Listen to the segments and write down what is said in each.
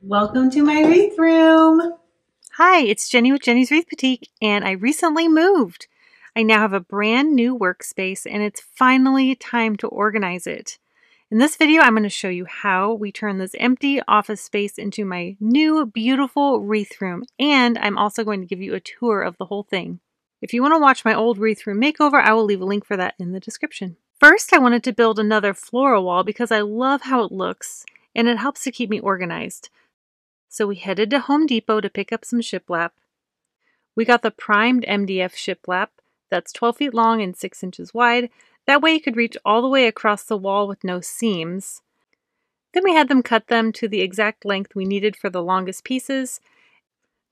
Welcome to my wreath room. Hi, it's Jenny with Jenny's Wreath Boutique, and I recently moved. I now have a brand new workspace, and it's finally time to organize it. In this video, I'm going to show you how we turn this empty office space into my new beautiful wreath room, and I'm also going to give you a tour of the whole thing. If you want to watch my old wreath room makeover, I will leave a link for that in the description. First, I wanted to build another floral wall because I love how it looks, and it helps to keep me organized. So we headed to Home Depot to pick up some shiplap. We got the primed MDF shiplap that's 12 feet long and 6 inches wide. That way you could reach all the way across the wall with no seams. Then we had them cut them to the exact length we needed for the longest pieces.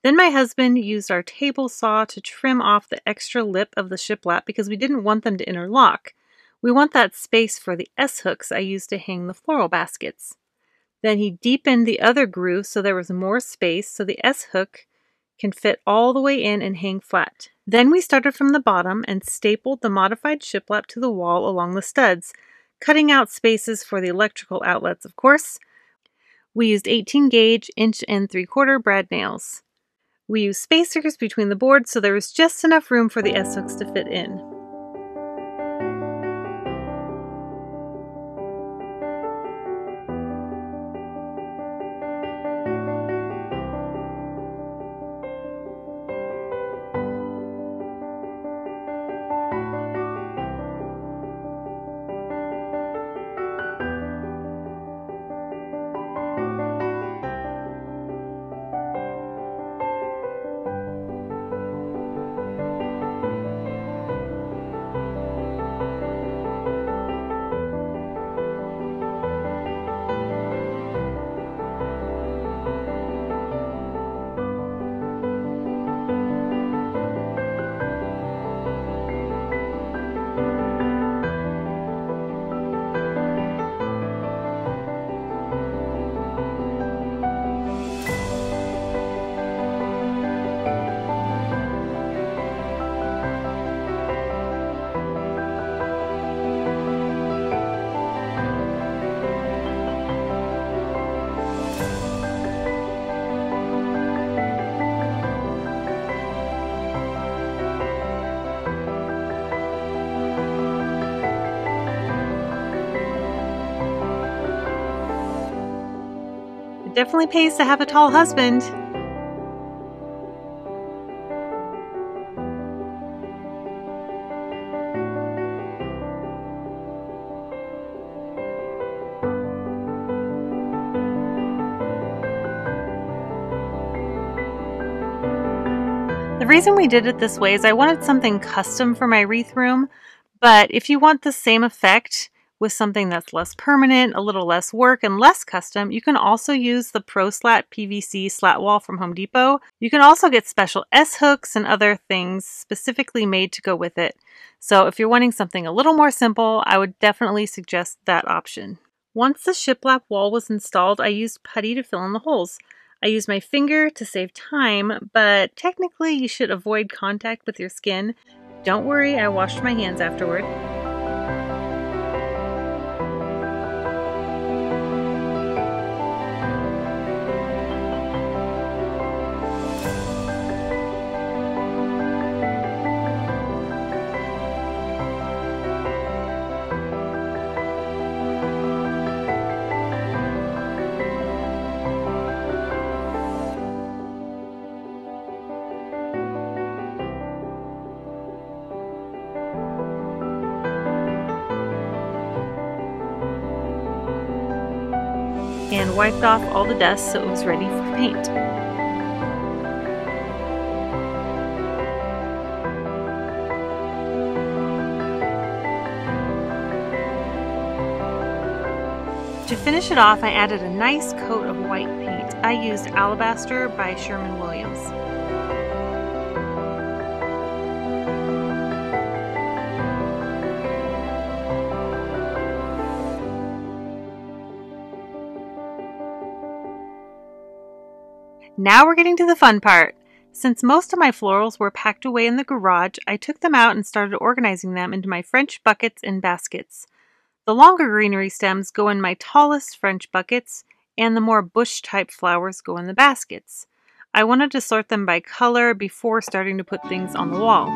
Then my husband used our table saw to trim off the extra lip of the shiplap because we didn't want them to interlock. We want that space for the S-hooks I used to hang the floral baskets. Then he deepened the other groove so there was more space so the S-hook can fit all the way in and hang flat. Then we started from the bottom and stapled the modified shiplap to the wall along the studs, cutting out spaces for the electrical outlets, of course. We used 18 gauge 1 3/4 brad nails. We used spacers between the boards so there was just enough room for the S-hooks to fit in. It definitely pays to have a tall husband. The reason we did it this way is I wanted something custom for my wreath room, but if you want the same effect with something that's less permanent, a little less work, and less custom, you can also use the ProSlat PVC slat wall from Home Depot. You can also get special S-hooks and other things specifically made to go with it. So if you're wanting something a little more simple, I would definitely suggest that option. Once the shiplap wall was installed, I used putty to fill in the holes. I used my finger to save time, but technically you should avoid contact with your skin. Don't worry, I washed my hands afterward. And wiped off all the dust so it was ready for paint. To finish it off, I added a nice coat of white paint. I used Alabaster by Sherwin-Williams. Now we're getting to the fun part. Since most of my florals were packed away in the garage, I took them out and started organizing them into my French buckets and baskets. The longer greenery stems go in my tallest French buckets, and the more bush type flowers go in the baskets. I wanted to sort them by color before starting to put things on the wall.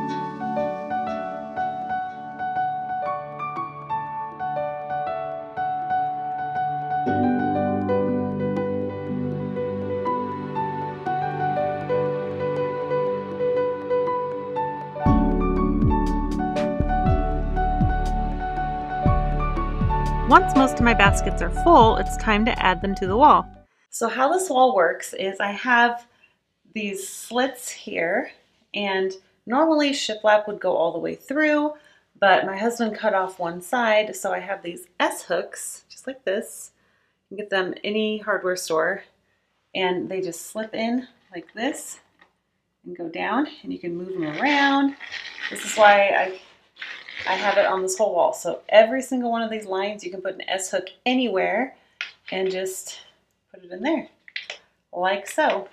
Once most of my baskets are full, it's time to add them to the wall. So how this wall works is I have these slits here, and normally shiplap would go all the way through, but my husband cut off one side, so I have these S-hooks, just like this. You can get them any hardware store, and they just slip in like this and go down, and you can move them around. This is why I have it on this whole wall. So every single one of these lines, you can put an S-hook anywhere and just put it in there, like so.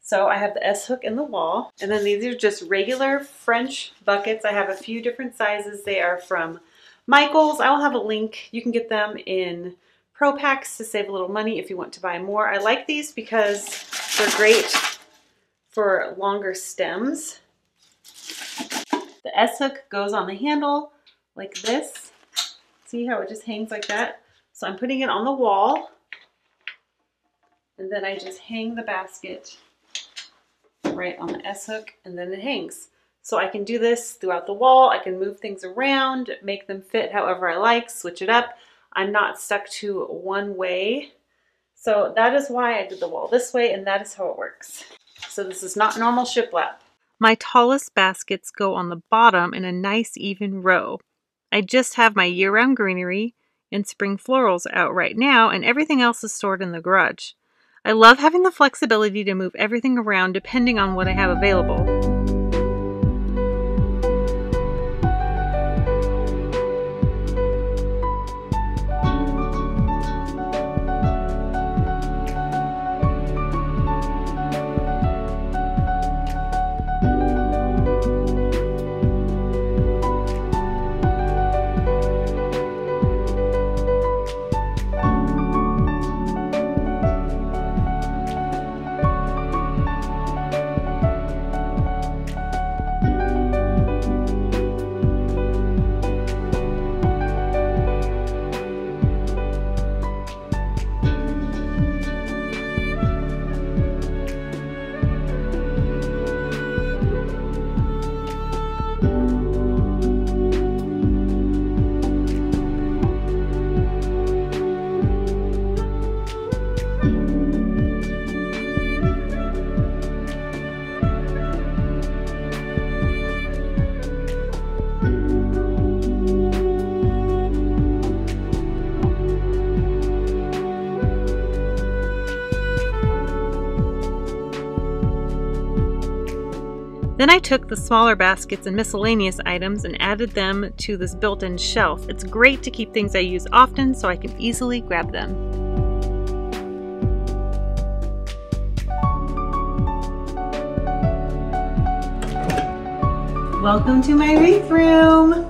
So I have the S-hook in the wall, and then these are just regular French buckets. I have a few different sizes. They are from Michaels. I will have a link. You can get them in Pro Packs to save a little money if you want to buy more. I like these because they're great for longer stems. The S-hook goes on the handle like this. See how it just hangs like that? So I'm putting it on the wall, and then I just hang the basket right on the S-hook, and then it hangs. So I can do this throughout the wall. I can move things around, make them fit however I like, switch it up. I'm not stuck to one way. So that is why I did the wall this way, and that is how it works. So this is not normal shiplap. My tallest baskets go on the bottom in a nice even row. I just have my year-round greenery and spring florals out right now, and everything else is stored in the garage. I love having the flexibility to move everything around depending on what I have available. Then I took the smaller baskets and miscellaneous items and added them to this built-in shelf. It's great to keep things I use often so I can easily grab them. Welcome to my wreath room.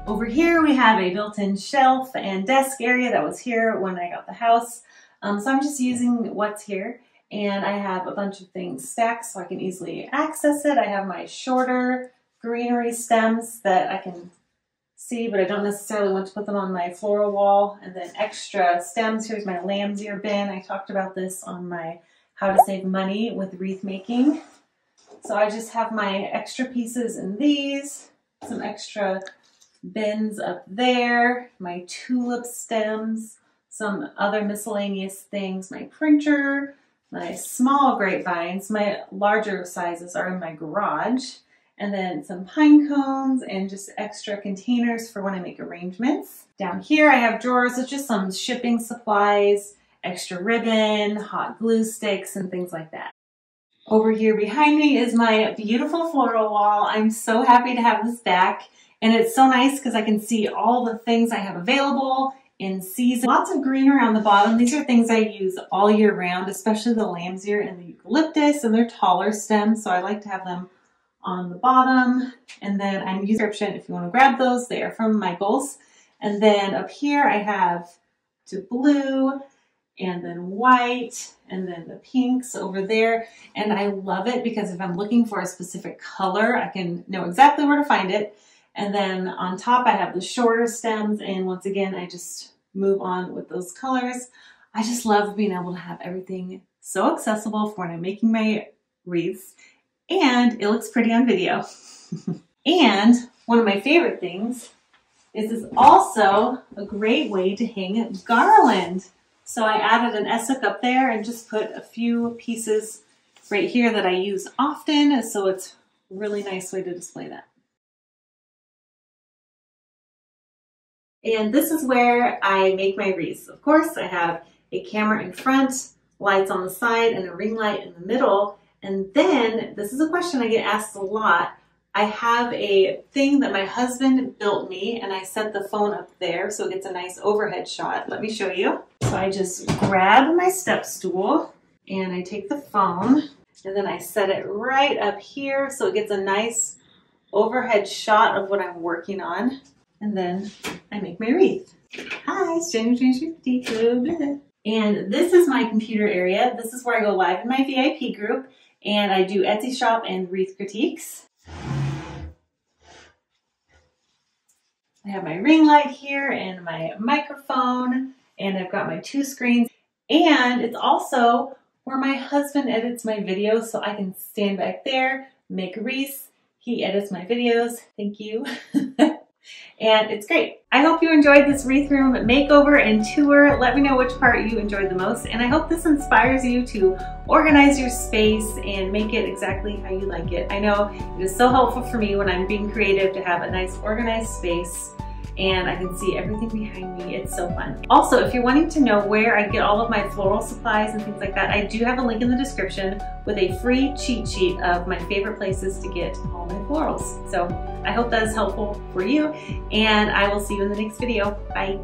Over here we have a built-in shelf and desk area that was here when I got the house. So I'm just using what's here. And I have a bunch of things stacked so I can easily access it. I have my shorter greenery stems that I can see, but I don't necessarily want to put them on my floral wall. And then extra stems. Here's my lamb's ear bin. I talked about this on my How to Save Money with Wreath Making. So I just have my extra pieces in these, some extra bins up there, my tulip stems, some other miscellaneous things, my printer, my small grapevines. My larger sizes are in my garage, and then some pine cones and just extra containers for when I make arrangements. Down here I have drawers with just some shipping supplies, extra ribbon, hot glue sticks, and things like that. Over here behind me is my beautiful floral wall. I'm so happy to have this back, and it's so nice because I can see all the things I have available in season. Lots of green around the bottom. These are things I use all year round, especially the lamb's ear and the eucalyptus, and they're taller stems, so I like to have them on the bottom. And then I'm using a description if you want to grab those. They are from Michaels. And then up here I have to blue and then white, and then the pinks over there. And I love it because if I'm looking for a specific color, I can know exactly where to find it. And then on top, I have the shorter stems. And once again, I just move on with those colors. I just love being able to have everything so accessible for when I'm making my wreaths. And it looks pretty on video. And one of my favorite things is this also a great way to hang garland. So I added an S-hook up there and just put a few pieces right here that I use often. So it's a really nice way to display that. And this is where I make my wreaths. Of course, I have a camera in front, lights on the side, and a ring light in the middle. And then, this is a question I get asked a lot. I have a thing that my husband built me, and I set the phone up there so it gets a nice overhead shot. Let me show you. So I just grab my step stool, and I take the phone, and then I set it right up here so it gets a nice overhead shot of what I'm working on. And then I make my wreath. Hi, it's Jenny with Jenny's Wreath Boutique. And this is my computer area. This is where I go live in my VIP group, and I do Etsy shop and wreath critiques. I have my ring light here and my microphone, and I've got my 2 screens. And it's also where my husband edits my videos, so I can stand back there, make wreaths. He edits my videos. Thank you. And it's great. I hope you enjoyed this wreath room makeover and tour. Let me know which part you enjoyed the most, and I hope this inspires you to organize your space and make it exactly how you like it. I know it is so helpful for me when I'm being creative to have a nice organized space, and I can see everything behind me. It's so fun. Also, if you're wanting to know where I get all of my floral supplies and things like that, I do have a link in the description with a free cheat sheet of my favorite places to get all my florals. So I hope that is helpful for you, and I will see you in the next video. Bye.